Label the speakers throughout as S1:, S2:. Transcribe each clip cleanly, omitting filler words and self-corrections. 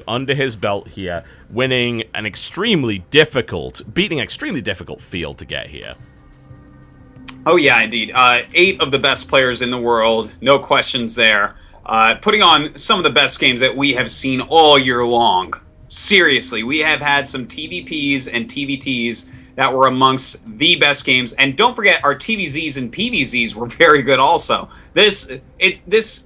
S1: under his belt here, winning an beating extremely difficult field to get here.
S2: Oh, yeah, indeed. 8 of the best players in the world, no questions there. Putting on some of the best games that we have seen all year long. Seriously, we have had some TVPs and TVTs that were amongst the best games. And don't forget, our TVZs and PVZs were very good also. This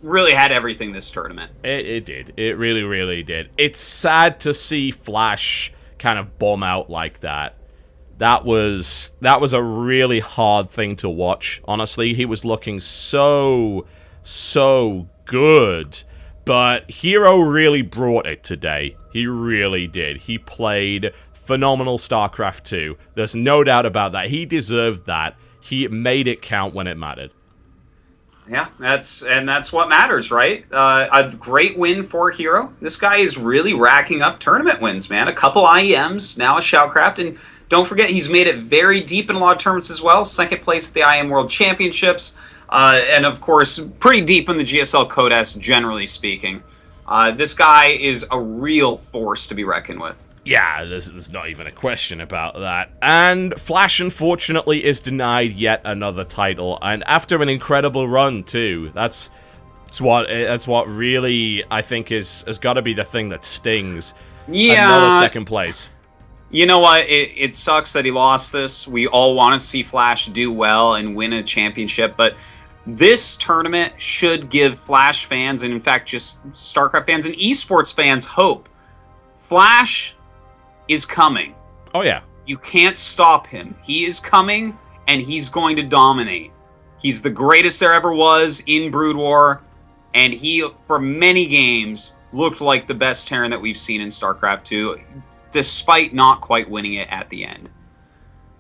S2: really had everything, this tournament.
S1: It did. It really, really did. It's sad to see Flash kind of bomb out like that. That was a really hard thing to watch, honestly. He was looking so good. But Hero really brought it today. He really did. He played phenomenal StarCraft 2. There's no doubt about that. He deserved that. He made it count when it mattered.
S2: Yeah, that's what matters, right? A great win for Hero. This guy is really racking up tournament wins, man. A couple IEMs, now a SHOUTcraft, and don't forget he's made it very deep in a lot of tournaments as well. 2nd place at the IEM World Championships. And, of course, pretty deep in the GSL Codes, generally speaking. This guy is a real force to be reckoned with.
S1: Yeah, there's not even a question about that. And Flash, unfortunately, is denied yet another title. And after an incredible run, too. That's what really, I think, has got to be the thing that stings.
S2: Yeah.
S1: Another 2nd place.
S2: You know what? It sucks that he lost this. We all want to see Flash do well and win a championship, but this tournament should give Flash fans, and in fact just StarCraft fans and esports fans, hope. Flash is coming.
S1: Oh, yeah.
S2: You can't stop him. He is coming, and he's going to dominate. He's the greatest there ever was in Brood War, and he, for many games, looked like the best Terran that we've seen in StarCraft 2, despite not quite winning it at the end.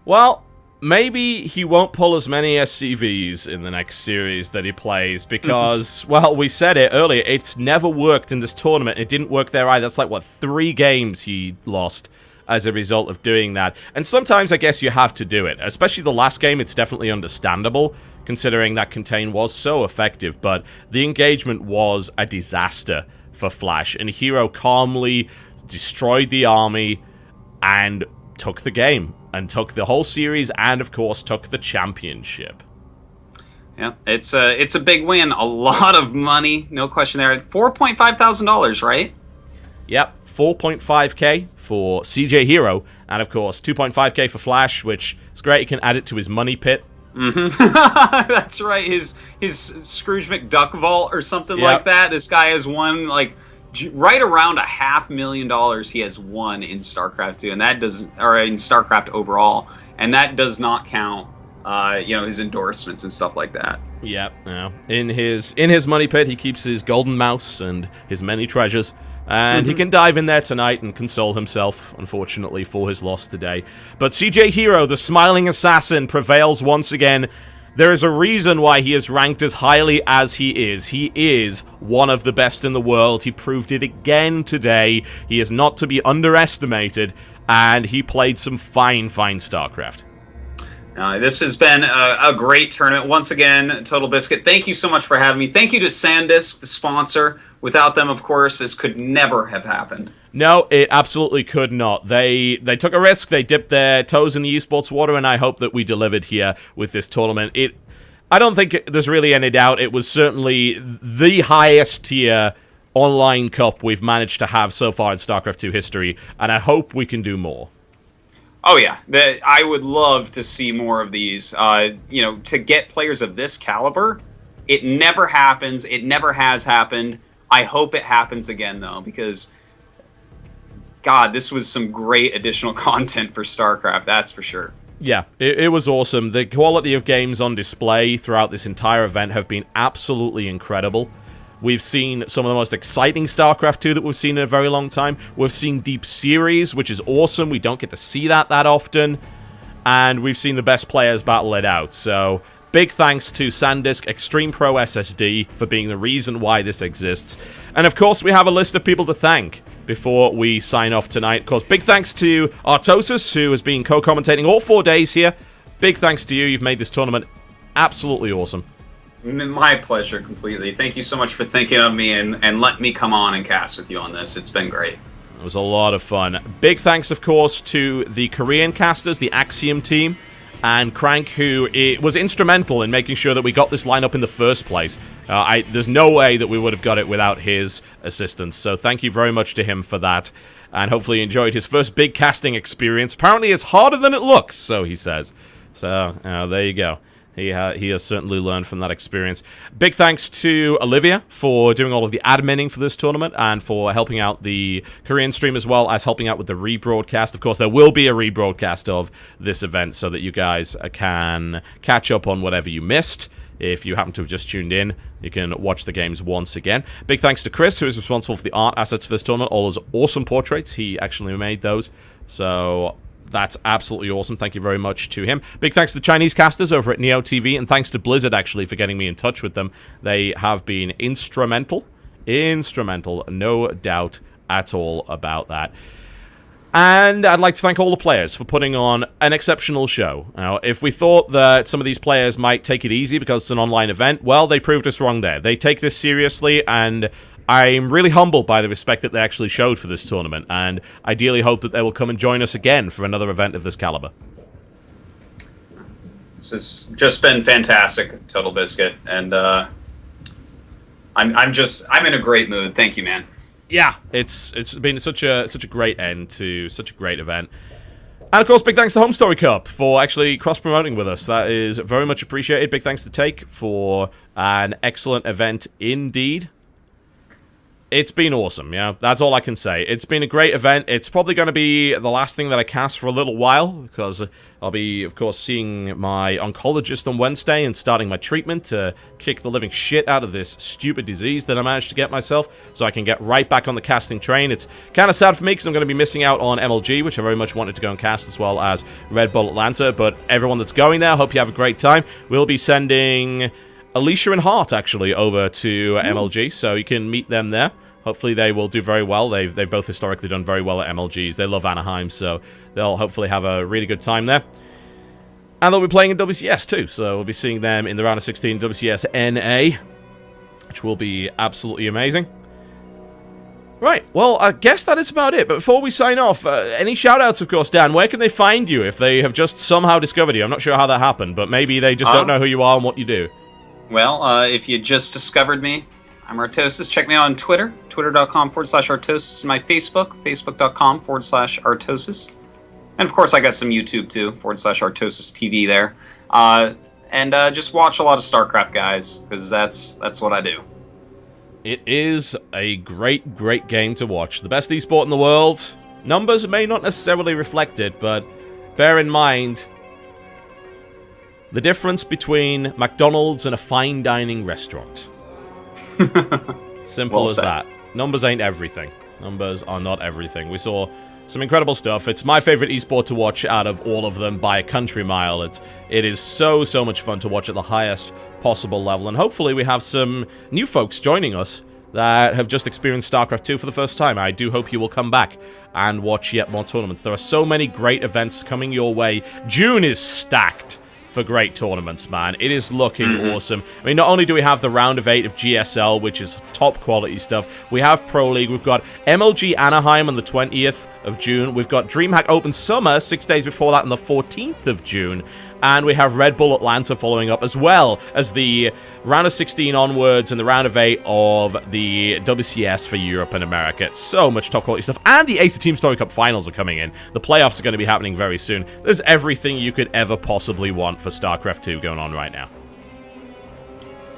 S1: Well, maybe he won't pull as many SCVs in the next series that he plays because, well, we said it earlier, it's never worked in this tournament. It didn't work there either. That's like, 3 games he lost as a result of doing that. And sometimes I guess you have to do it. Especially the last game, it's definitely understandable, considering that Contain was so effective. But the engagement was a disaster for Flash. And Hero calmly destroyed the army and took the game. And took the whole series, and of course, took the championship.
S2: Yeah, it's a big win. A lot of money, no question there. $4,500, right? Yep,
S1: 4.5k for CJ Hero, and of course, 2.5k for Flash, which is great. He can add it to his money pit.
S2: That's right. His Scrooge McDuck vault or something like that. This guy has won right around $500,000 he has won in StarCraft 2, and that doesn't, or in StarCraft overall, and that does not count, his endorsements and stuff like that.
S1: Yep. Yeah. In his money pit, he keeps his golden mouse and his many treasures, and he can dive in there tonight and console himself, unfortunately, for his loss today. But CJ Hero, the smiling assassin, prevails once again. There is a reason why he is ranked as highly as he is. He is one of the best in the world. He proved it again today. He is not to be underestimated, and he played some fine StarCraft.
S2: This has been a great tournament. Once again, Totalbiscuit, thank you so much for having me. Thank you to Sandisk, the sponsor. Without them, of course, this could never have happened.
S1: No, it absolutely could not. They took a risk. They dipped their toes in the esports water, and I hope that we delivered here with this tournament. I don't think there's really any doubt. It was certainly the highest tier online cup we've managed to have so far in StarCraft 2 history, and I hope we can do more.
S2: Oh, yeah. I would love to see more of these. To get players of this caliber, it never happens. It never has happened. I hope it happens again, though, because, God, this was some great additional content for StarCraft, that's for sure.
S1: Yeah, it was awesome. The quality of games on display throughout this entire event have been absolutely incredible. We've seen some of the most exciting StarCraft 2 that we've seen in a very long time. We've seen Deep Series, which is awesome. We don't get to see that often. And we've seen the best players battle it out. So, big thanks to Sandisk Extreme Pro SSD for being the reason why this exists. And of course, we have a list of people to thank before we sign off tonight. Of course, big thanks to Artosis, who has been co-commentating all 4 days here. Big thanks to you. You've made this tournament absolutely awesome.
S2: My pleasure completely. Thank you so much for thinking of me and letting me come on and cast with you on this. It's been great.
S1: It was a lot of fun. Big thanks, of course, to the Korean casters, the Axiom team, and Crank, who was instrumental in making sure that we got this lineup in the first place. There's no way that we would have got it without his assistance, so thank you very much to him for that. And hopefully he enjoyed his first big casting experience. Apparently it's harder than it looks, so he says. So, there you go. He has certainly learned from that experience. Big thanks to Olivia for doing all of the adminning for this tournament and for helping out the Korean stream as well as helping out with the rebroadcast. Of course, there will be a rebroadcast of this event so that you guys can catch up on whatever you missed. If you happen to have just tuned in, you can watch the games once again. Big thanks to Chris, who is responsible for the art assets for this tournament. All those awesome portraits. He actually made those. So that's absolutely awesome. Thank you very much to him. Big thanks to the Chinese casters over at Neo TV, and thanks to Blizzard, actually, for getting me in touch with them. They have been instrumental. Instrumental, no doubt at all about that. And I'd like to thank all the players for putting on an exceptional show. Now, if we thought that some of these players might take it easy because it's an online event, well, they proved us wrong there. They take this seriously, and I'm really humbled by the respect that they actually showed for this tournament, and ideally hope that they will come and join us again for another event of this caliber.
S2: This has just been fantastic, Total Biscuit, and I'm in a great mood. Thank you, man.
S1: Yeah, it's been such a great end to such a great event. And of course, big thanks to Home Story Cup for actually cross-promoting with us. That is very much appreciated. Big thanks to Take for an excellent event indeed. It's been awesome, yeah. That's all I can say. It's been a great event. It's probably going to be the last thing that I cast for a little while, because I'll be, of course, seeing my oncologist on Wednesday and starting my treatment to kick the living shit out of this stupid disease that I managed to get myself, so I can get right back on the casting train. It's kind of sad for me, because I'm going to be missing out on MLG, which I very much wanted to go and cast, as well as Red Bull Atlanta, but everyone that's going there, hope you have a great time. We'll be sending Alicia and Hart, actually, over to MLG, so you can meet them there. Hopefully they will do very well. They've both historically done very well at MLGs. They love Anaheim, so they'll hopefully have a really good time there. And they'll be playing in WCS too, so we'll be seeing them in the round of 16 WCS NA, which will be absolutely amazing. Right, well, I guess that is about it. But before we sign off, any shout-outs, of course, Dan? Where can they find you if they have just somehow discovered you? I'm not sure how that happened, but maybe they just don't know who you are and what you do.
S2: Well, if you just discovered me, I'm Artosis. Check me out on Twitter, twitter.com/Artosis. My Facebook, facebook.com/Artosis. And of course, I got some YouTube too, /Artosis TV there. And just watch a lot of StarCraft, guys, because that's what I do.
S1: It is a great, great game to watch. The best esport in the world. Numbers may not necessarily reflect it, but bear in mind the difference between McDonald's and a fine dining restaurant. Simple as that. Numbers ain't everything. Numbers are not everything. We saw some incredible stuff. It's my favorite esport to watch out of all of them by a country mile. It is so much fun to watch at the highest possible level, and hopefully we have some new folks joining us that have just experienced StarCraft 2 for the first time. I do hope you will come back and watch yet more tournaments. There are so many great events coming your way. June is stacked for great tournaments, man. It is looking awesome. I mean, not only do we have the round of 8 of GSL, which is top quality stuff, we have Pro League, we've got MLG Anaheim on the 20th of June, we've got DreamHack Open Summer 6 days before that on the 14th of June, and we have Red Bull Atlanta following up, as well as the round of 16 onwards and the round of 8 of the WCS for Europe and America. So much top quality stuff. And the Ace of Team Story Cup finals are coming in. The playoffs are going to be happening very soon. There's everything you could ever possibly want for StarCraft 2 going on right now.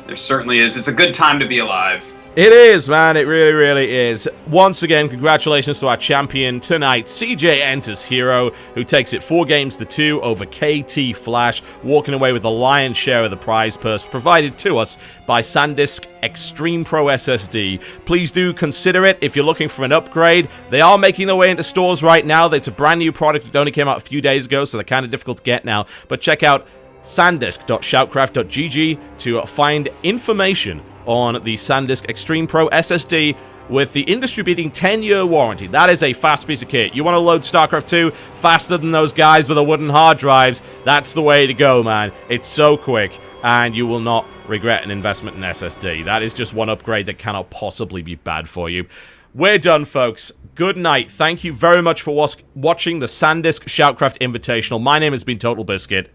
S2: There certainly is. It's a good time to be alive.
S1: It is, man. It really, really is. Once again, congratulations to our champion tonight, CJ Enters Hero, who takes it 4 games to 2 over KT Flash, walking away with the lion's share of the prize purse provided to us by Sandisk Extreme Pro SSD. Please do consider it if you're looking for an upgrade. They are making their way into stores right now. It's a brand new product. It only came out a few days ago, so they're kind of difficult to get now. But check out sandisk.shoutcraft.gg to find information on the Sandisk Extreme Pro SSD with the industry-beating 10-year warranty. That is a fast piece of kit. You want to load StarCraft 2 faster than those guys with the wooden hard drives? That's the way to go, man. It's so quick. and you will not regret an investment in SSD. That is just one upgrade that cannot possibly be bad for you. We're done, folks. Good night. Thank you very much for watching the Sandisk Shoutcraft Invitational. My name has been Totalbiscuit.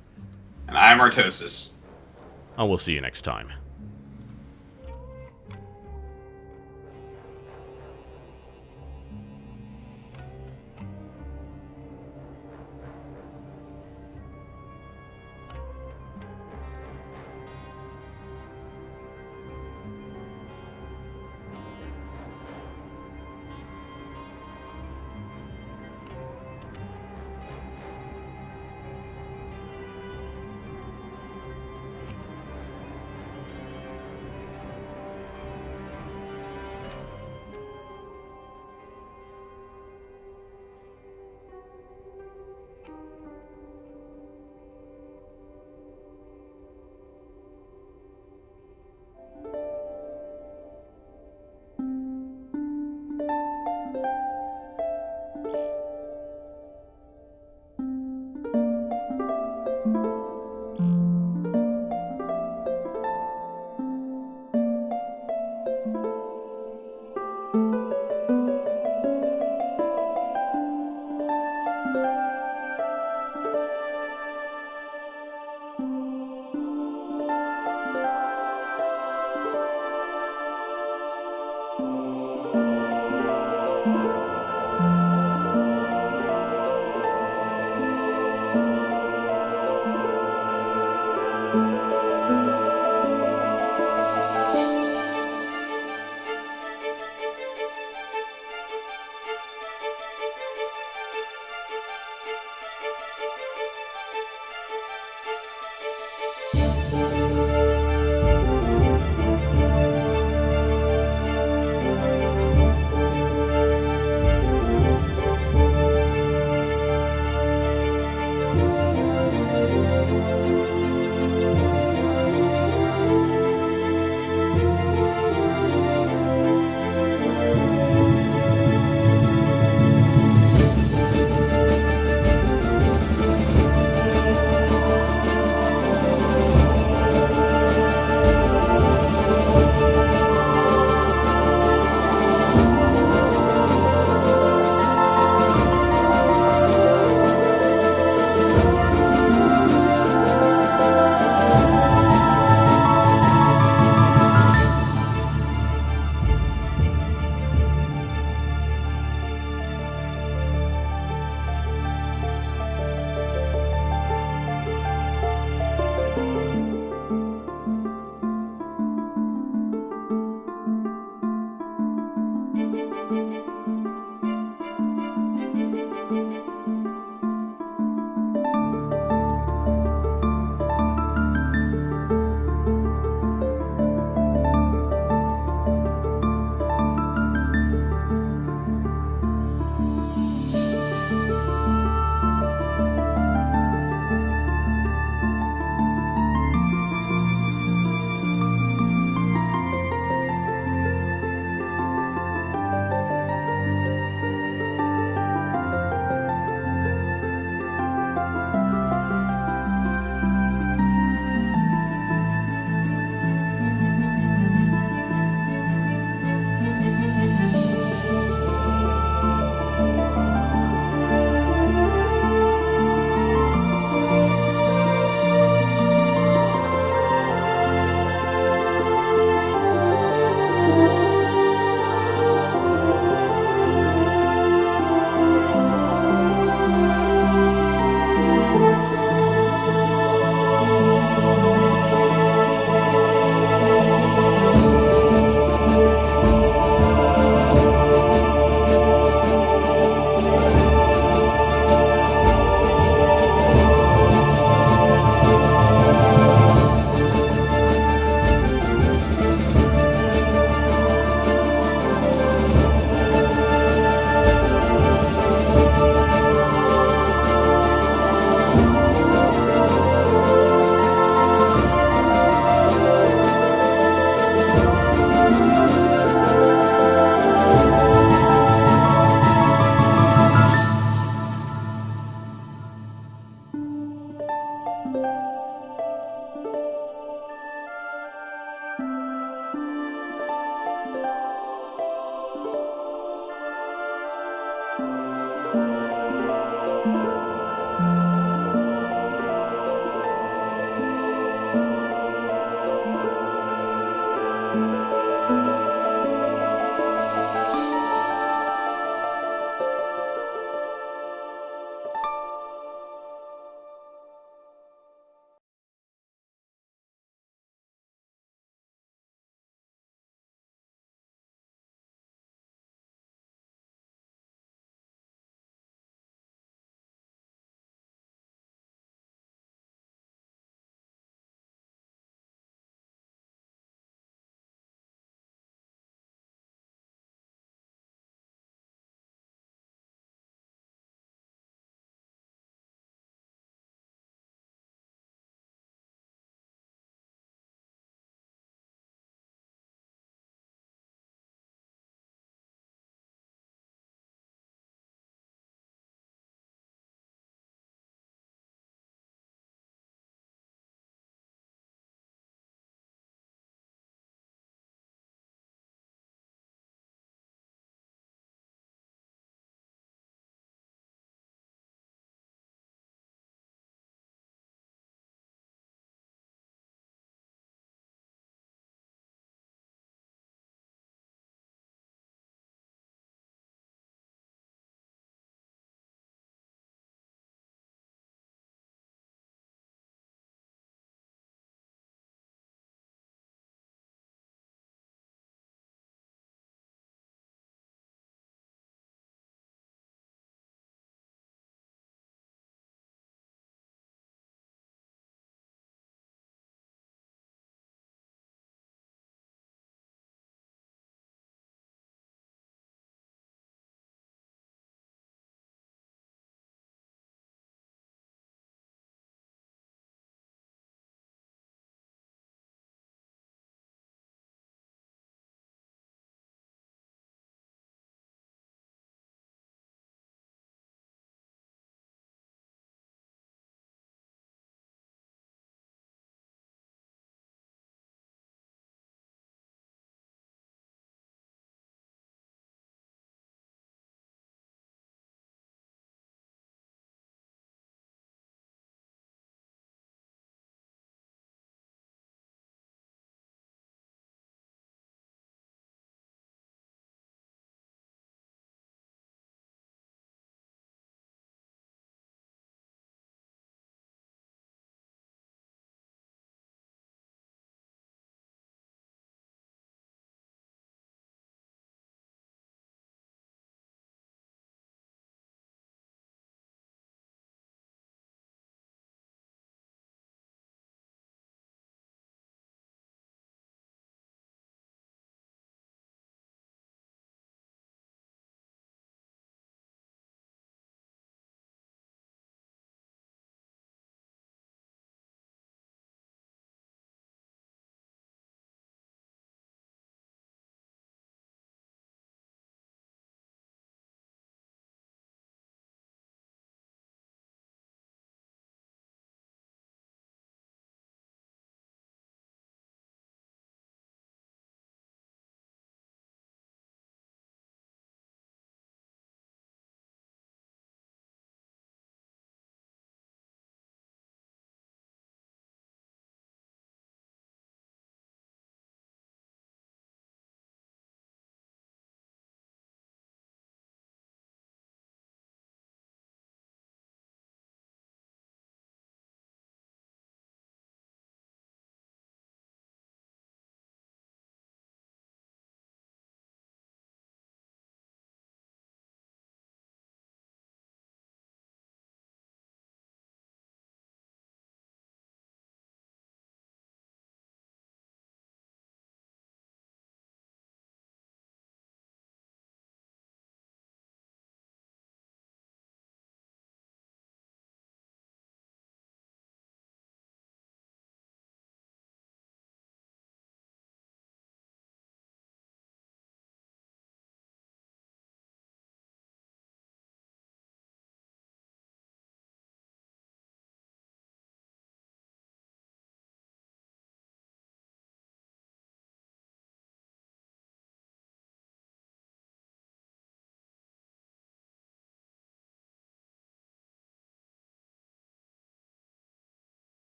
S2: And I'm Artosis.
S1: And we'll see you next time.